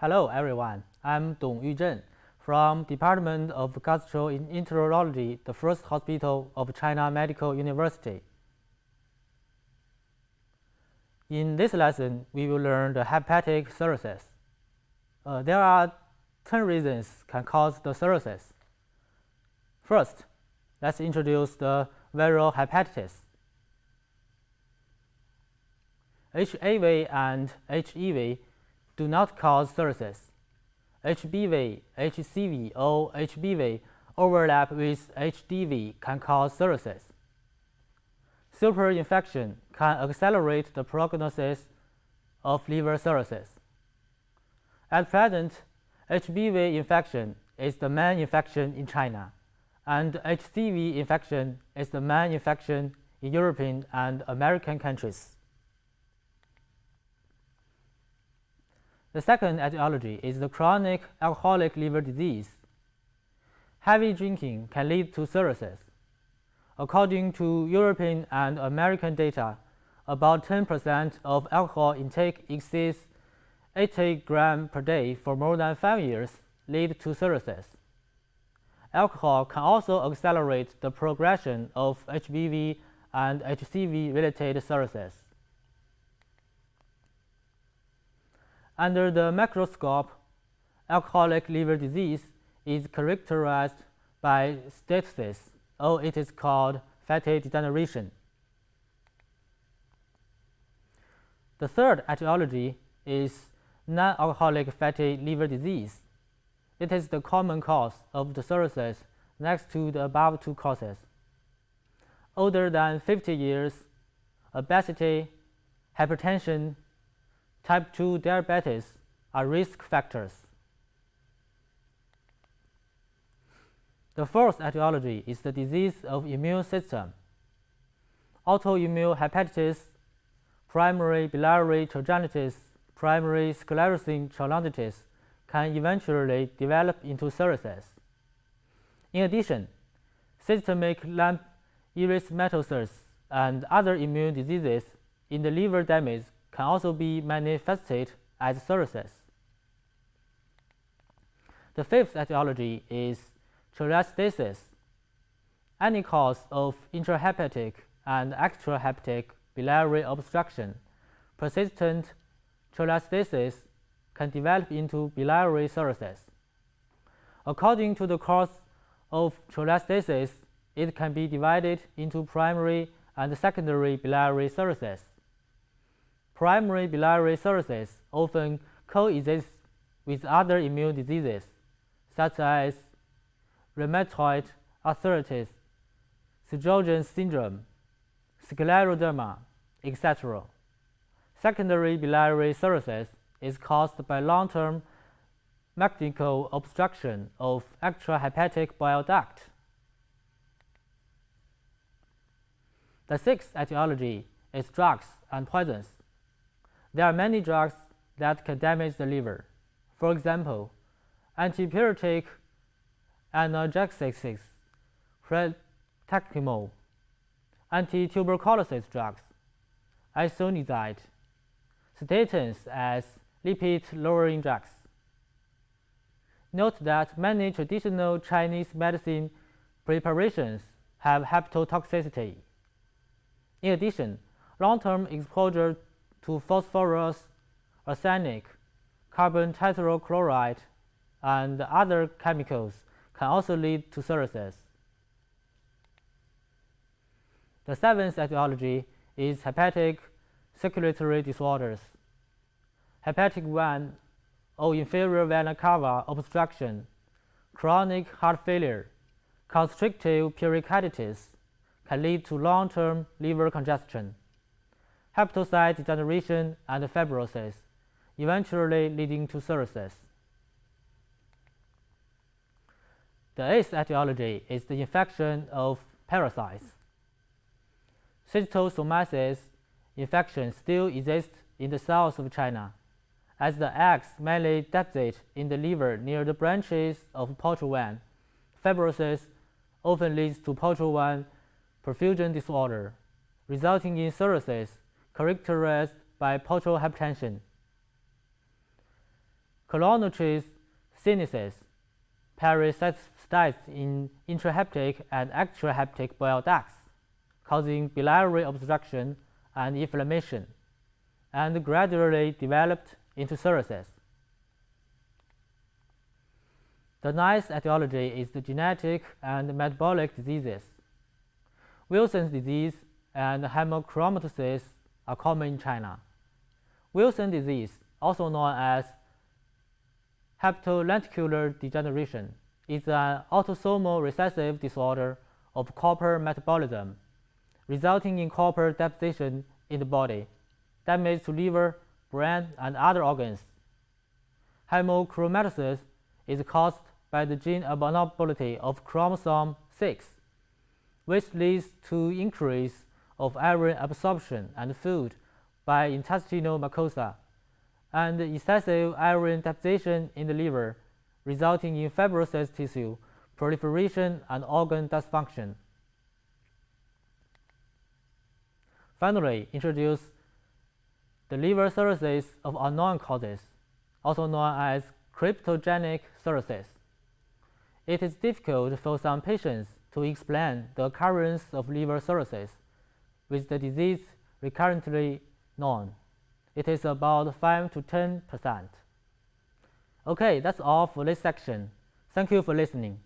Hello everyone, I'm Dong Yuzhen from Department of Gastroenterology, the first hospital of China Medical University. In this lesson, we will learn the hepatic cirrhosis. There are 10 reasons can cause the cirrhosis. First, let's introduce the viral hepatitis. HAV and HEV do not cause cirrhosis. HBV, HCV, or HBV overlap with HDV can cause cirrhosis. Superinfection can accelerate the prognosis of liver cirrhosis. At present, HBV infection is the main infection in China, and HCV infection is the main infection in European and American countries. The second etiology is the chronic alcoholic liver disease. Heavy drinking can lead to cirrhosis. According to European and American data, about 10% of alcohol intake exceeds 80 grams per day for more than 5 years lead to cirrhosis. Alcohol can also accelerate the progression of HBV and HCV-related cirrhosis. Under the microscope, alcoholic liver disease is characterized by steatosis, or it is called fatty degeneration. The third etiology is non-alcoholic fatty liver disease. It is the common cause of the cirrhosis next to the above two causes. Older than 50 years, obesity, hypertension, type 2 diabetes are risk factors. The fourth etiology is the disease of immune system. Autoimmune hepatitis, primary biliary cholangitis, primary sclerosing cholangitis can eventually develop into cirrhosis. In addition, systemic lamp erythematosus and other immune diseases in the liver damage can also be manifested as cirrhosis. The fifth etiology is cholestasis. Any cause of intrahepatic and extrahepatic biliary obstruction, persistent cholestasis can develop into biliary cirrhosis. According to the cause of cholestasis, it can be divided into primary and secondary biliary cirrhosis. Primary biliary cirrhosis often coexists with other immune diseases, such as rheumatoid arthritis, Sjögren's syndrome, scleroderma, etc. Secondary biliary cirrhosis is caused by long-term mechanical obstruction of extrahepatic bile duct. The sixth etiology is drugs and poisons. There are many drugs that can damage the liver. For example, antipyretic analgesics, prednisone, anti-tuberculosis drugs, isoniazid, statins as lipid-lowering drugs. Note that many traditional Chinese medicine preparations have hepatotoxicity. In addition, long-term exposure to phosphorus, arsenic, carbon tetrachloride, and other chemicals can also lead to cirrhosis. The seventh etiology is hepatic circulatory disorders. Hepatic vein or inferior vena cava obstruction, chronic heart failure, constrictive pericarditis can lead to long-term liver congestion, hepatocyte degeneration and fibrosis, eventually leading to cirrhosis. The eighth etiology is the infection of parasites. Schistosomiasis infection still exists in the south of China, as the eggs mainly deposit in the liver near the branches of portal vein. Fibrosis often leads to portal vein perfusion disorder, resulting in cirrhosis characterized by portal hypertension. colonotrophs, sinuses, parasiticides in intrahepatic and extrahepatic bile ducts, causing biliary obstruction and inflammation, and gradually developed into cirrhosis. The ninth etiology is the genetic and metabolic diseases. Wilson's disease and hemochromatosis are common in China. Wilson's disease, also known as hepatolenticular degeneration, is an autosomal recessive disorder of copper metabolism, resulting in copper deposition in the body, damage to liver, brain, and other organs. Hemochromatosis is caused by the gene abnormality of chromosome 6, which leads to increase of iron absorption and food by intestinal mucosa, and excessive iron deposition in the liver, resulting in fibrous tissue proliferation and organ dysfunction. Finally, introduce the liver cirrhosis of unknown causes, also known as cryptogenic cirrhosis. It is difficult for some patients to explain the occurrence of liver cirrhosis with the disease recurrently known. It is about 5 to 10%. Okay, that's all for this section. Thank you for listening.